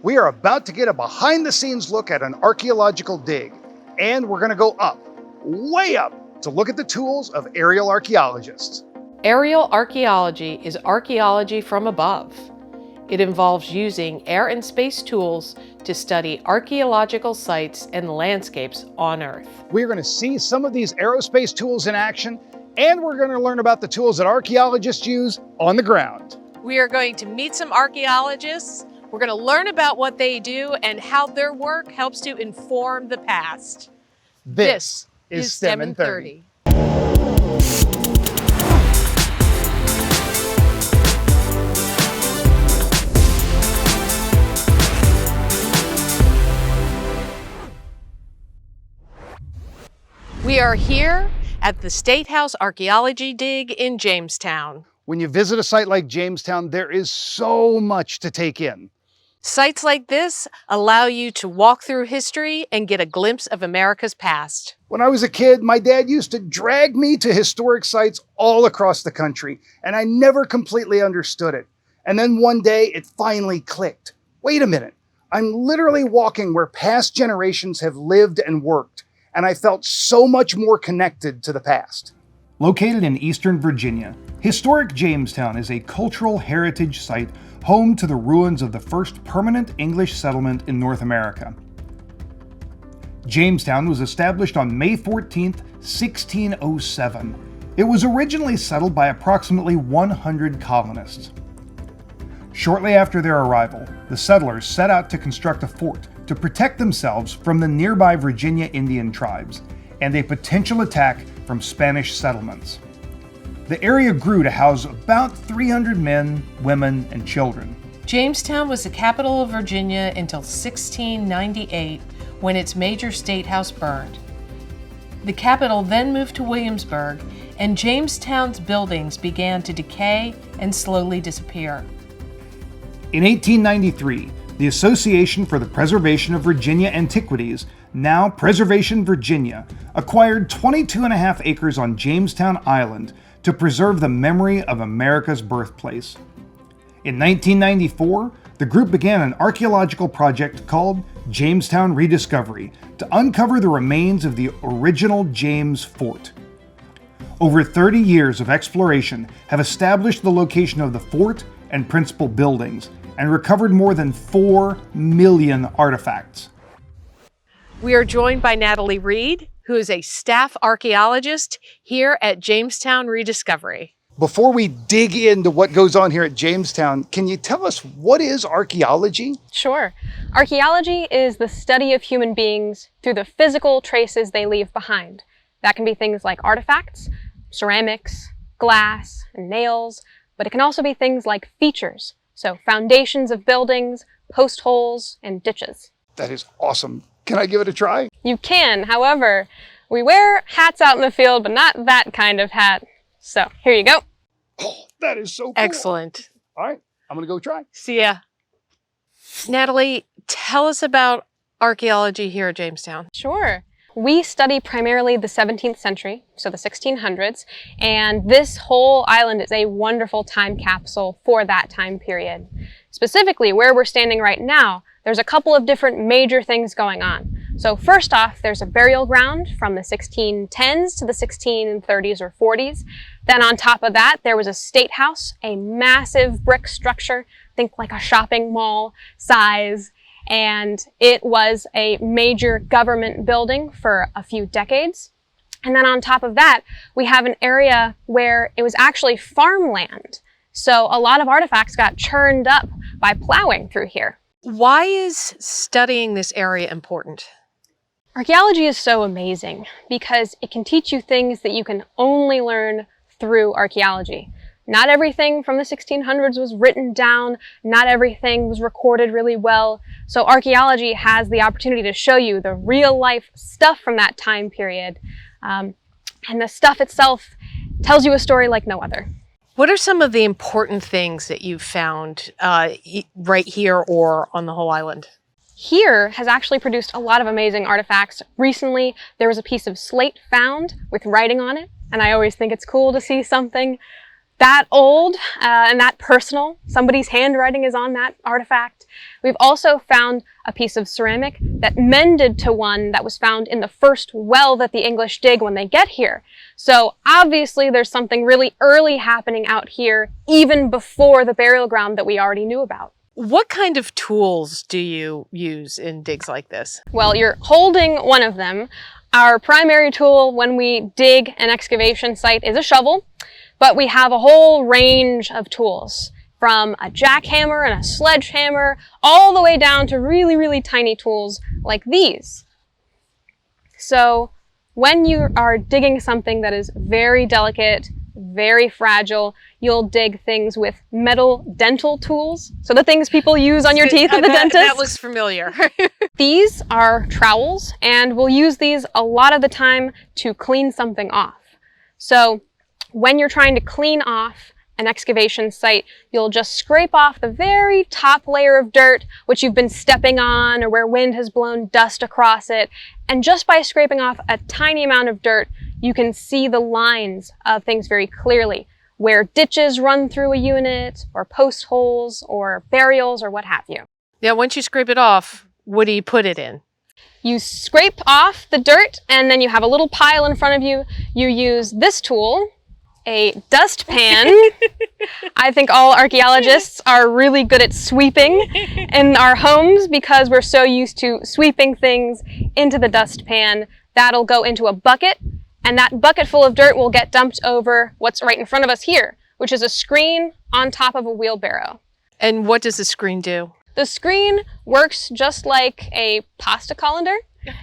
We are about to get a behind-the-scenes look at an archaeological dig, and we're going to go up, way up, to look at the tools of aerial archaeologists. Aerial archaeology is archaeology from above. It involves using air and space tools to study archaeological sites and landscapes on Earth. We're going to see some of these aerospace tools in action, and we're going to learn about the tools that archaeologists use on the ground. We are going to meet some archaeologists. We're going to learn about what they do and how their work helps to inform the past. This is STEM in 30. We are here at the State House Archaeology dig in Jamestown. When you visit a site like Jamestown, there is so much to take in. Sites like this allow you to walk through history and get a glimpse of America's past. When I was a kid, my dad used to drag me to historic sites all across the country, and I never completely understood it. And then one day, it finally clicked. Wait a minute, I'm literally walking where past generations have lived and worked, and I felt so much more connected to the past. Located in eastern Virginia, Historic Jamestown is a cultural heritage site home to the ruins of the first permanent English settlement in North America. Jamestown was established on May 14, 1607. It was originally settled by approximately 100 colonists. Shortly after their arrival, the settlers set out to construct a fort to protect themselves from the nearby Virginia Indian tribes and a potential attack from Spanish settlements. The area grew to house about 300 men, women, and children. Jamestown was the capital of Virginia until 1698, when its major state house burned. The capital then moved to Williamsburg, and Jamestown's buildings began to decay and slowly disappear. In 1893, the Association for the Preservation of Virginia Antiquities, now Preservation Virginia, acquired 22.5 acres on Jamestown Island to preserve the memory of America's birthplace. In 1994, the group began an archaeological project called Jamestown Rediscovery to uncover the remains of the original James Fort. Over 30 years of exploration have established the location of the fort and principal buildings and recovered more than 4 million artifacts. We are joined by Natalie Reed, who is a staff archaeologist here at Jamestown Rediscovery. Before we dig into what goes on here at Jamestown, can you tell us what is archaeology? Sure. Archaeology is the study of human beings through the physical traces they leave behind. That can be things like artifacts, ceramics, glass, and nails, but it can also be things like features, so foundations of buildings, post holes, and ditches. That is awesome. Can I give it a try? You can, however, we wear hats out in the field, but not that kind of hat. So here you go. Oh, that is so cool. Excellent. All right, I'm gonna go try. See ya. Natalie, tell us about archaeology here at Jamestown. Sure. We study primarily the 17th century, so the 1600s, and this whole island is a wonderful time capsule for that time period. Specifically, where we're standing right now, there's a couple of different major things going on. So first off, there's a burial ground from the 1610s to the 1630s or 40s. Then on top of that, there was a state house, a massive brick structure, think like a shopping mall size, and it was a major government building for a few decades. And then on top of that, we have an area where it was actually farmland. So a lot of artifacts got churned up by plowing through here. Why is studying this area important? Archaeology is so amazing because it can teach you things that you can only learn through archaeology. Not everything from the 1600s was written down, not everything was recorded really well, so archaeology has the opportunity to show you the real life stuff from that time period, and the stuff itself tells you a story like no other. What are some of the important things that you've found right here or on the whole island? Here has actually produced a lot of amazing artifacts. Recently, there was a piece of slate found with writing on it, and I always think it's cool to see something that old and that personal. Somebody's handwriting is on that artifact. We've also found a piece of ceramic that mended to one that was found in the first well that the English dig when they get here. So obviously there's something really early happening out here, even before the burial ground that we already knew about. What kind of tools do you use in digs like this? Well, you're holding one of them. Our primary tool when we dig an excavation site is a shovel, but we have a whole range of tools, from a jackhammer and a sledgehammer, all the way down to really, really tiny tools like these. So when you are digging something that is very delicate, very fragile, you'll dig things with metal dental tools. So the things people use on your teeth at the dentist. That looks familiar. These are trowels, and we'll use these a lot of the time to clean something off. So when you're trying to clean off an excavation site, you'll just scrape off the very top layer of dirt, which you've been stepping on or where wind has blown dust across it. And just by scraping off a tiny amount of dirt, you can see the lines of things very clearly, where ditches run through a unit, or post holes, or burials, or what have you. Now, once you scrape it off, what do you put it in? You scrape off the dirt, and then you have a little pile in front of you. You use this tool, a dustpan. I think all archaeologists are really good at sweeping in our homes because we're so used to sweeping things into the dustpan. That'll go into a bucket, and that bucket full of dirt will get dumped over what's right in front of us here, which is a screen on top of a wheelbarrow. And what does the screen do? The screen works just like a pasta colander.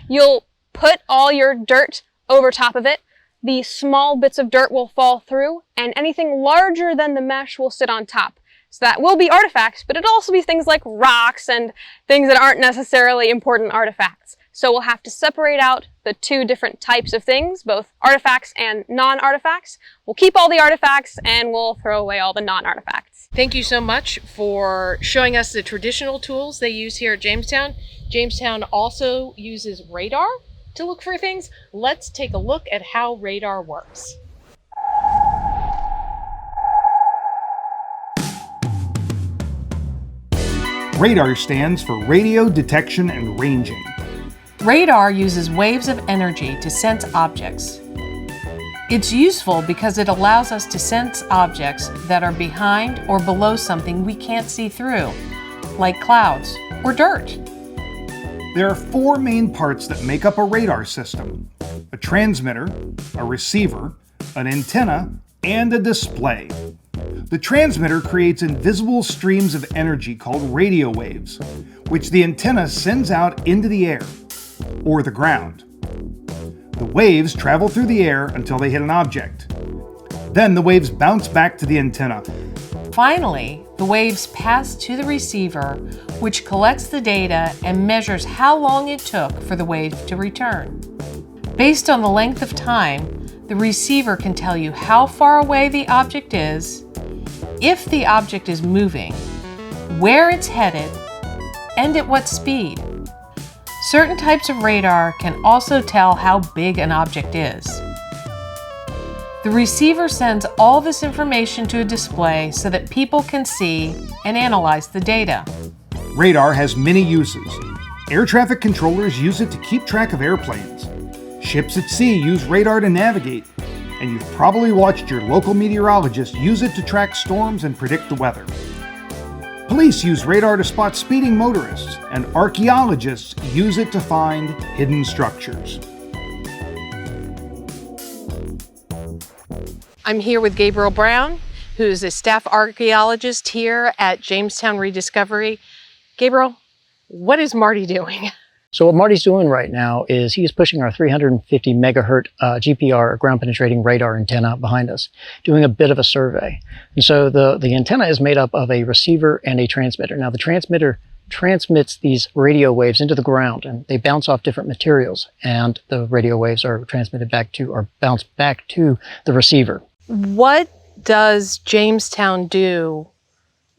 You'll put all your dirt over top of it. The small bits of dirt will fall through, and anything larger than the mesh will sit on top. So that will be artifacts, but it'll also be things like rocks and things that aren't necessarily important artifacts. So we'll have to separate out the two different types of things, both artifacts and non-artifacts. We'll keep all the artifacts, and we'll throw away all the non-artifacts. Thank you so much for showing us the traditional tools they use here at Jamestown. Jamestown also uses radar to look for things. Let's take a look at how radar works. Radar stands for Radio Detection and Ranging. Radar uses waves of energy to sense objects. It's useful because it allows us to sense objects that are behind or below something we can't see through, like clouds or dirt. There are four main parts that make up a radar system: a transmitter, a receiver, an antenna, and a display. The transmitter creates invisible streams of energy called radio waves, which the antenna sends out into the air, or the ground. The waves travel through the air until they hit an object. Then the waves bounce back to the antenna. Finally, the waves pass to the receiver, which collects the data and measures how long it took for the wave to return. Based on the length of time, the receiver can tell you how far away the object is, if the object is moving, where it's headed, and at what speed. Certain types of radar can also tell how big an object is. The receiver sends all this information to a display so that people can see and analyze the data. Radar has many uses. Air traffic controllers use it to keep track of airplanes. Ships at sea use radar to navigate. And you've probably watched your local meteorologist use it to track storms and predict the weather. Police use radar to spot speeding motorists, and archaeologists use it to find hidden structures. I'm here with Gabriel Brown, who's a staff archaeologist here at Jamestown Rediscovery. Gabriel, what is Marty doing? So what Marty's doing right now is he is pushing our 350 megahertz GPR, ground penetrating radar antenna behind us, doing a bit of a survey. And so the antenna is made up of a receiver and a transmitter. Now the transmitter transmits these radio waves into the ground, and they bounce off different materials, and the radio waves are transmitted back to, or bounce back to, the receiver. What does Jamestown do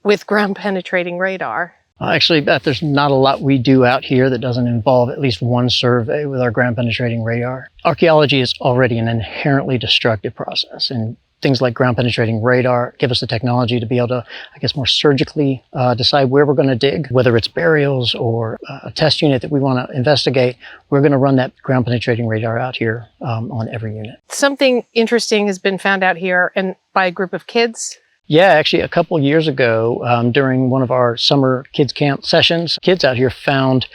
with ground penetrating radar? Actually, Beth, there's not a lot we do out here that doesn't involve at least one survey with our ground penetrating radar. Archaeology is already an inherently destructive process, and things like ground penetrating radar give us the technology to be able to, I guess, more surgically decide where we're going to dig, whether it's burials or a test unit that we want to investigate. We're going to run that ground penetrating radar out here on every unit. Something interesting has been found out here and by a group of kids. Yeah, actually, a couple years ago, during one of our summer kids camp sessions, kids out here found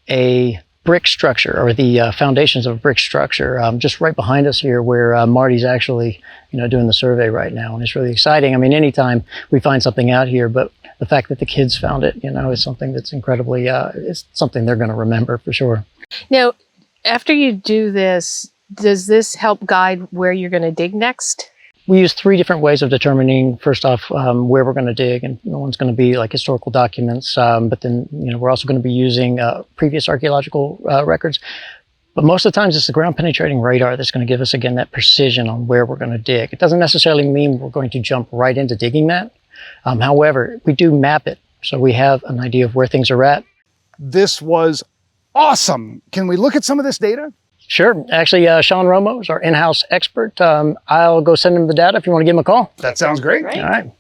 a brick structure, or the foundations of a brick structure, just right behind us here, where Marty's actually, doing the survey right now, and it's really exciting. I mean, anytime we find something out here, but the fact that the kids found it, is something that's incredibly, it's something they're going to remember for sure. Now, after you do this, does this help guide where you're going to dig next? We use 3 different ways of determining, first off, where we're going to dig, and one's going to be like historical documents, but then we're also going to be using previous archaeological records. But most of the times it's the ground penetrating radar that's going to give us, again, that precision on where we're going to dig. It doesn't necessarily mean we're going to jump right into digging that. However, we do map it, so we have an idea of where things are at. This was awesome. Can we look at some of this data? Sure. Actually, Sean Romo is our in-house expert. I'll go send him the data if you want to give him a call. That sounds great. All right.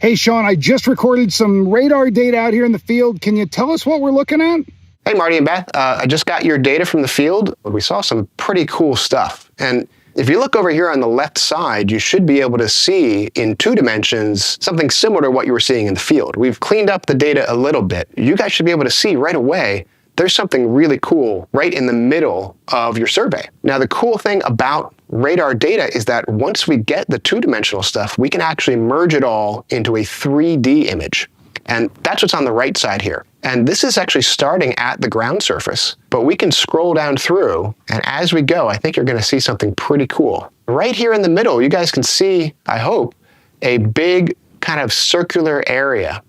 Hey, Sean, I just recorded some radar data out here in the field. Can you tell us what we're looking at? Hey, Marty and Beth. I just got your data from the field. We saw some pretty cool stuff. And if you look over here on the left side, you should be able to see in 2 dimensions something similar to what you were seeing in the field. We've cleaned up the data a little bit. You guys should be able to see right away there's something really cool right in the middle of your survey. Now, the cool thing about radar data is that once we get the 2-dimensional stuff, we can actually merge it all into a 3D image. And that's what's on the right side here. And this is actually starting at the ground surface, but we can scroll down through, and as we go, I think you're going to see something pretty cool. Right here in the middle, you guys can see, I hope, a big kind of circular area.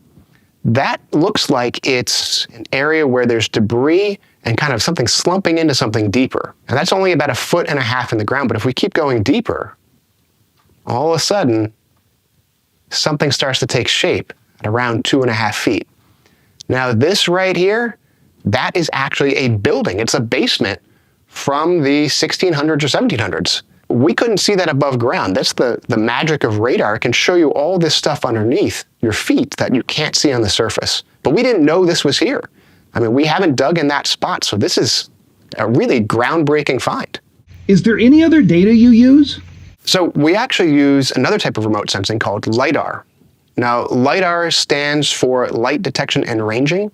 That looks like it's an area where there's debris and kind of something slumping into something deeper. And that's only about 1.5 feet in the ground, but if we keep going deeper, all of a sudden, something starts to take shape at around 2.5 feet. Now this right here, that is actually a building. It's a basement from the 1600s or 1700s. We couldn't see that above ground. That's the magic of radar. It can show you all this stuff underneath your feet that you can't see on the surface. But we didn't know this was here. I mean, we haven't dug in that spot, so this is a really groundbreaking find. Is there any other data you use? So we actually use another type of remote sensing called Lidar. Now, Lidar stands for light detection and ranging.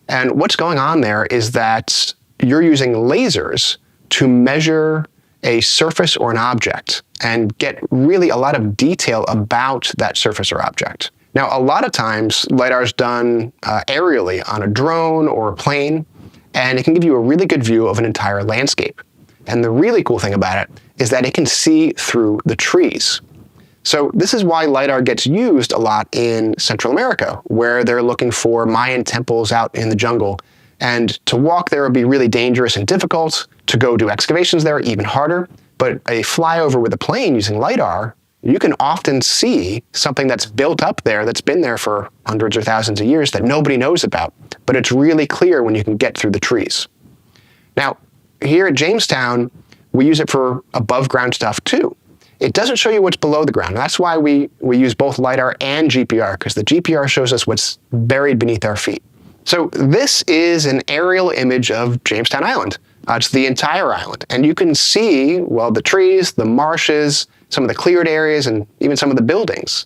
And what's going on there is that you're using lasers to measure a surface or an object and get really a lot of detail about that surface or object. Now, a lot of times, LiDAR is done aerially on a drone or a plane, and it can give you a really good view of an entire landscape. And the really cool thing about it is that it can see through the trees. So this is why LiDAR gets used a lot in Central America, where they're looking for Mayan temples out in the jungle. And to walk there would be really dangerous and difficult. To go do excavations there, even harder. But a flyover with a plane using LiDAR, you can often see something that's built up there that's been there for hundreds or thousands of years that nobody knows about. But it's really clear when you can get through the trees. Now, here at Jamestown, we use it for above ground stuff too. It doesn't show you what's below the ground. And that's why we use both LiDAR and GPR, because the GPR shows us what's buried beneath our feet. So this is an aerial image of Jamestown Island. It's the entire island. And you can see, well, the trees, the marshes, some of the cleared areas, and even some of the buildings.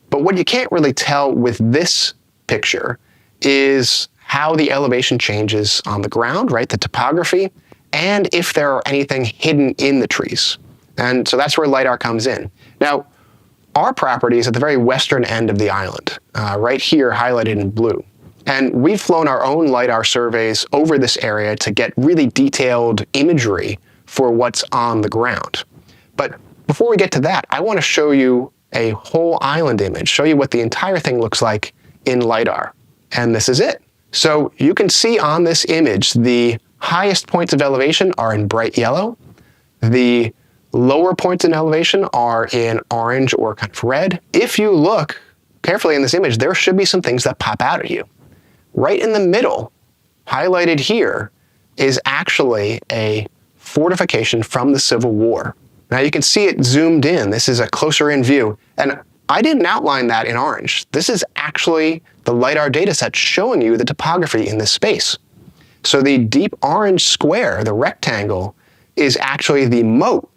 But what you can't really tell with this picture is how the elevation changes on the ground, right? The topography, and if there are anything hidden in the trees. And so that's where LiDAR comes in. Now, our property is at the very western end of the island, right here highlighted in blue. And we've flown our own LiDAR surveys over this area to get really detailed imagery for what's on the ground. But before we get to that, I want to show you a whole island image, show you what the entire thing looks like in LiDAR. And this is it. So you can see on this image, the highest points of elevation are in bright yellow. The lower points in elevation are in orange or kind of red. If you look carefully in this image, there should be some things that pop out at you. Right in the middle, highlighted here, is actually a fortification from the Civil War. Now you can see it zoomed in. This is a closer in view. And I didn't outline that in orange. This is actually the LIDAR data set showing you the topography in this space. So the deep orange square, the rectangle, is actually the moat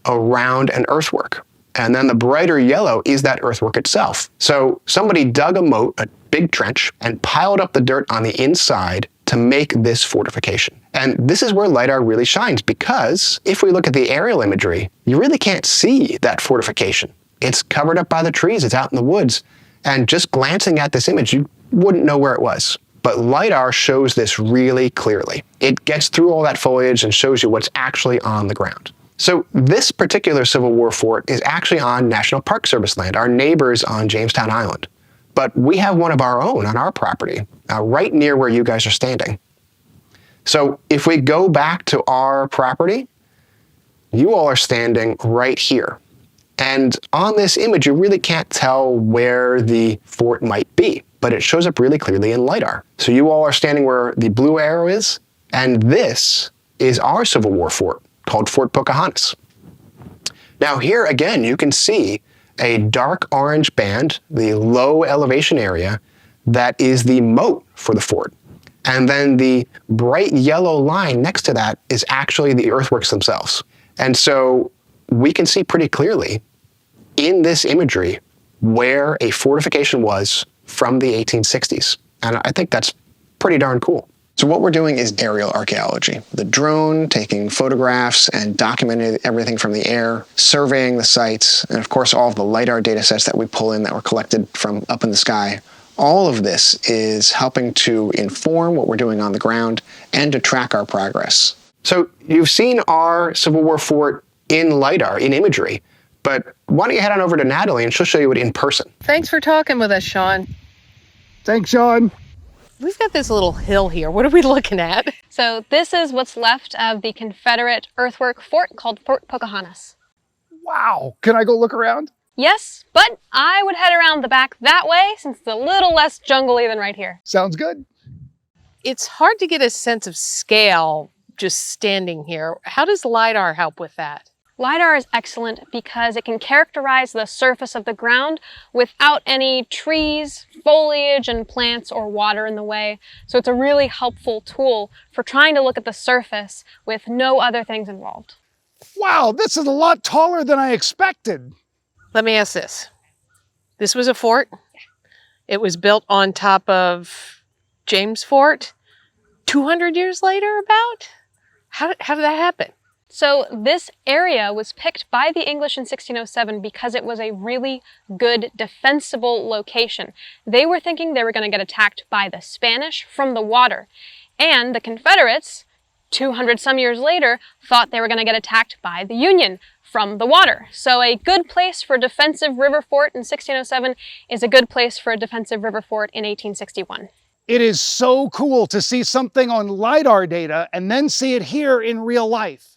around an earthwork. And then the brighter yellow is that earthwork itself. So somebody dug a moat, a big trench, and piled up the dirt on the inside to make this fortification. And this is where LIDAR really shines, because if we look at the aerial imagery, you really can't see that fortification. It's covered up by the trees, it's out in the woods, and just glancing at this image, you wouldn't know where it was. But LIDAR shows this really clearly. It gets through all that foliage and shows you what's actually on the ground. So this particular Civil War fort is actually on National Park Service land, our neighbors on Jamestown Island. But we have one of our own on our property, right near where you guys are standing. So if we go back to our property, you all are standing right here. And on this image, you really can't tell where the fort might be, but it shows up really clearly in LIDAR. So you all are standing where the blue arrow is, and this is our Civil War fort called Fort Pocahontas. Now here again, you can see a dark orange band, the low elevation area, that is the moat for the fort. And then the bright yellow line next to that is actually the earthworks themselves. And so we can see pretty clearly in this imagery where a fortification was from the 1860s. And I think that's pretty darn cool. So what we're doing is aerial archaeology. The drone taking photographs and documenting everything from the air, surveying the sites, and of course all of the LIDAR data sets that we pull in that were collected from up in the sky. All of this is helping to inform what we're doing on the ground and to track our progress. So you've seen our Civil War fort in LIDAR, in imagery, but why don't you head on over to Natalie and she'll show you it in person. Thanks for talking with us, Sean. Thanks, Sean. We've got this little hill here. What are we looking at? So this is what's left of the Confederate earthwork fort called Fort Pocahontas. Wow. Can I go look around? Yes, but I would head around the back that way since it's a little less jungly than right here. Sounds good. It's hard to get a sense of scale just standing here. How does LIDAR help with that? LIDAR is excellent because it can characterize the surface of the ground without any trees, foliage, and plants or water in the way. So it's a really helpful tool for trying to look at the surface with no other things involved. Wow, this is a lot taller than I expected. Let me ask this. This was a fort. It was built on top of James Fort 200 years later, about? How did that happen? So this area was picked by the English in 1607 because it was a really good defensible location. They were thinking they were going to get attacked by the Spanish from the water. And the Confederates, 200 some years later, thought they were going to get attacked by the Union from the water. So a good place for a defensive river fort in 1607 is a good place for a defensive river fort in 1861. It is so cool to see something on LIDAR data and then see it here in real life.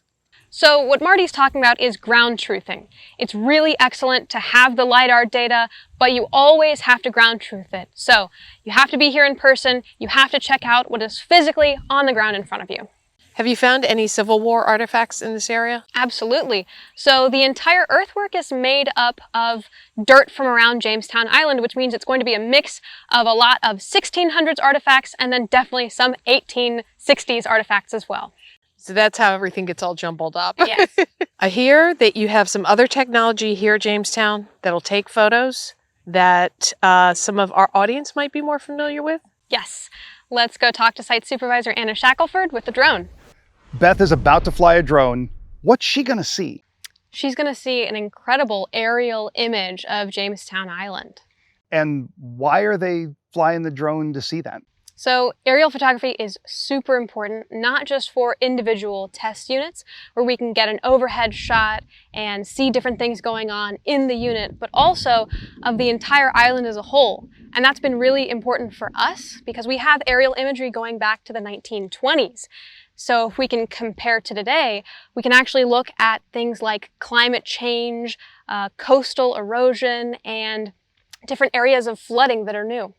So what Marty's talking about is ground truthing. It's really excellent to have the LIDAR data, but you always have to ground truth it. So you have to be here in person, you have to check out what is physically on the ground in front of you. Have you found any Civil War artifacts in this area? Absolutely. So the entire earthwork is made up of dirt from around Jamestown Island, which means it's going to be a mix of a lot of 1600s artifacts and then definitely some 1860s artifacts as well. So that's how everything gets all jumbled up. Yes. I hear that you have some other technology here at Jamestown that'll take photos that some of our audience might be more familiar with. Yes. Let's go talk to Site Supervisor Anna Shackelford with the drone. Beth is about to fly a drone. What's she gonna see? She's going to see an incredible aerial image of Jamestown Island. And why are they flying the drone to see that? So aerial photography is super important, not just for individual test units where we can get an overhead shot and see different things going on in the unit, but also of the entire island as a whole. And that's been really important for us because we have aerial imagery going back to the 1920s. So if we can compare to today, we can actually look at things like climate change, coastal erosion, and different areas of flooding that are new.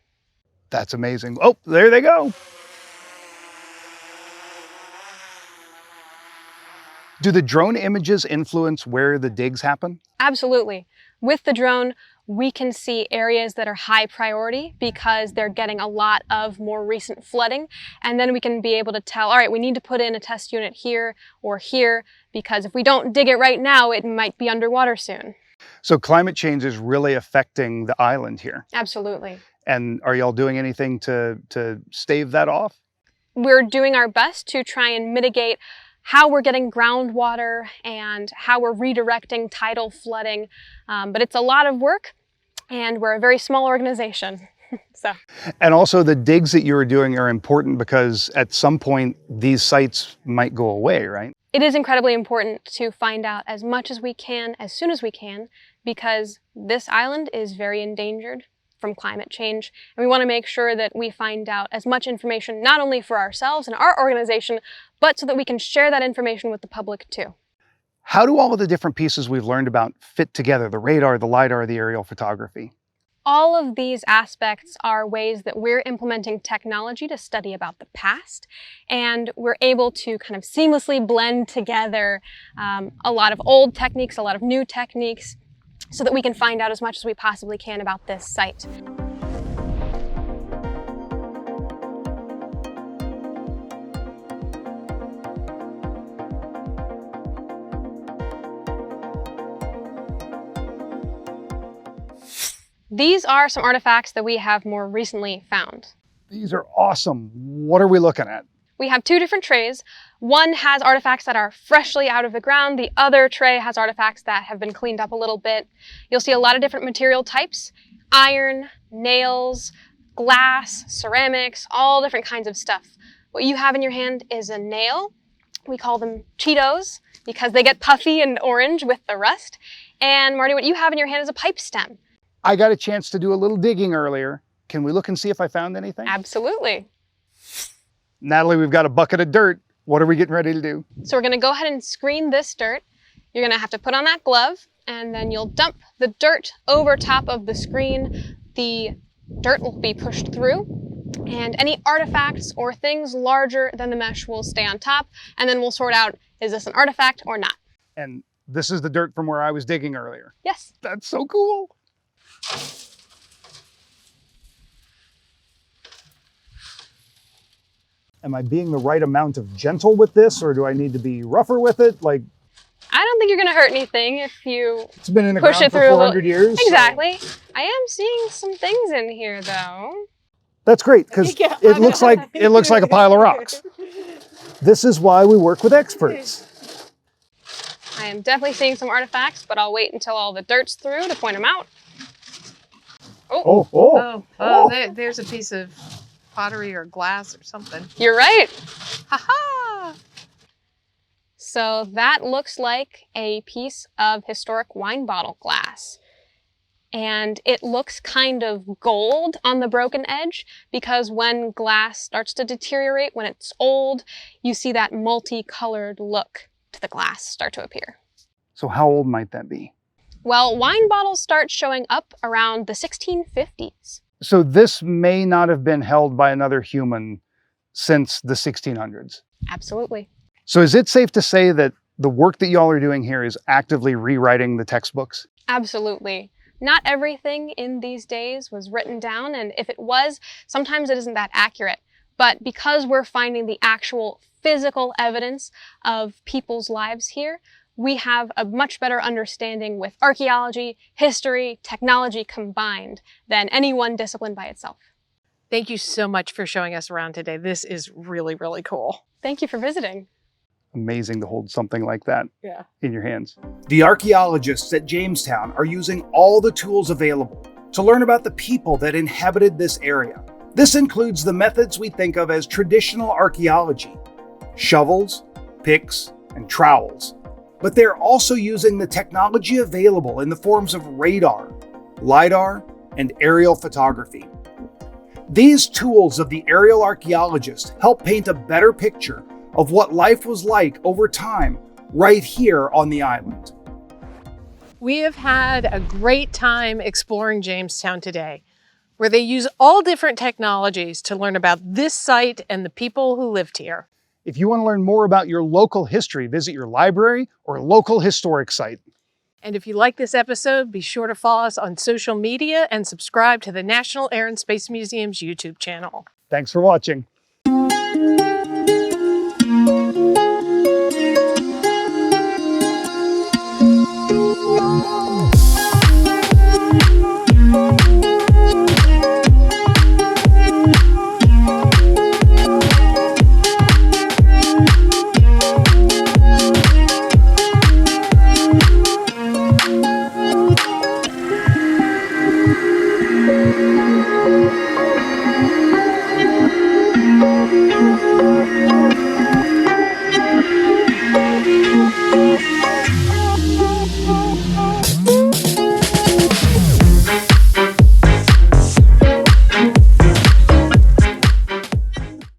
That's amazing. Oh, there they go. Do the drone images influence where the digs happen? Absolutely. With the drone, we can see areas that are high priority because they're getting a lot of more recent flooding. And then we can be able to tell, all right, we need to put in a test unit here or here, because if we don't dig it right now, it might be underwater soon. So climate change is really affecting the island here. Absolutely. And are y'all doing anything to stave that off? We're doing our best to try and mitigate how we're getting groundwater and how we're redirecting tidal flooding. But it's a lot of work, and we're a very small organization. So. And also the digs that you are doing are important because at some point these sites might go away, right? It is incredibly important to find out as much as we can, as soon as we can, because this island is very endangered from climate change. And we want to make sure that we find out as much information, not only for ourselves and our organization, but so that we can share that information with the public too. How do all of the different pieces we've learned about fit together? The radar, the LiDAR, the aerial photography? All of these aspects are ways that we're implementing technology to study about the past, and we're able to kind of seamlessly blend together a lot of old techniques, a lot of new techniques, so that we can find out as much as we possibly can about this site. These are some artifacts that we have more recently found. These are awesome. What are we looking at? We have two different trays. One has artifacts that are freshly out of the ground. The other tray has artifacts that have been cleaned up a little bit. You'll see a lot of different material types: iron, nails, glass, ceramics, all different kinds of stuff. What you have in your hand is a nail. We call them Cheetos because they get puffy and orange with the rust. And Marty, what you have in your hand is a pipe stem. I got a chance to do a little digging earlier. Can we look and see if I found anything? Absolutely. Natalie, we've got a bucket of dirt. What are we getting ready to do? So we're gonna go ahead and screen this dirt. You're gonna have to put on that glove, and then you'll dump the dirt over top of the screen. The dirt will be pushed through, and any artifacts or things larger than the mesh will stay on top, and then we'll sort out, is this an artifact or not? And this is the dirt from where I was digging earlier. Yes. That's so cool. Am I being the right amount of gentle with this, or do I need to be rougher with it? Like, I don't think you're gonna hurt anything if you it's been in the push ground it for through 400 years. Exactly. So. I am seeing some things in here though. That's great, because it looks like a pile of rocks. This is why we work with experts. I am definitely seeing some artifacts, but I'll wait until all the dirt's through to point them out. There's a piece of pottery or glass or something. You're right. Ha-ha! So that looks like a piece of historic wine bottle glass. And it looks kind of gold on the broken edge because when glass starts to deteriorate, when it's old, you see that multicolored look to the glass start to appear. So how old might that be? Well, wine bottles start showing up around the 1650s. So this may not have been held by another human since the 1600s. Absolutely. So is it safe to say that the work that y'all are doing here is actively rewriting the textbooks? Absolutely. Not everything in these days was written down, and if it was, sometimes it isn't that accurate. But because we're finding the actual physical evidence of people's lives here, we have a much better understanding with archaeology, history, technology combined than any one discipline by itself. Thank you so much for showing us around today. This is really, really cool. Thank you for visiting. Amazing to hold something like that in your hands. The archaeologists at Jamestown are using all the tools available to learn about the people that inhabited this area. This includes the methods we think of as traditional archaeology: shovels, picks, and trowels. But they're also using the technology available in the forms of radar, LiDAR, and aerial photography. These tools of the aerial archaeologist help paint a better picture of what life was like over time right here on the island. We have had a great time exploring Jamestown today, where they use all different technologies to learn about this site and the people who lived here. If you want to learn more about your local history, visit your library or local historic site. And if you like this episode, be sure to follow us on social media and subscribe to the National Air and Space Museum's YouTube channel. Thanks for watching.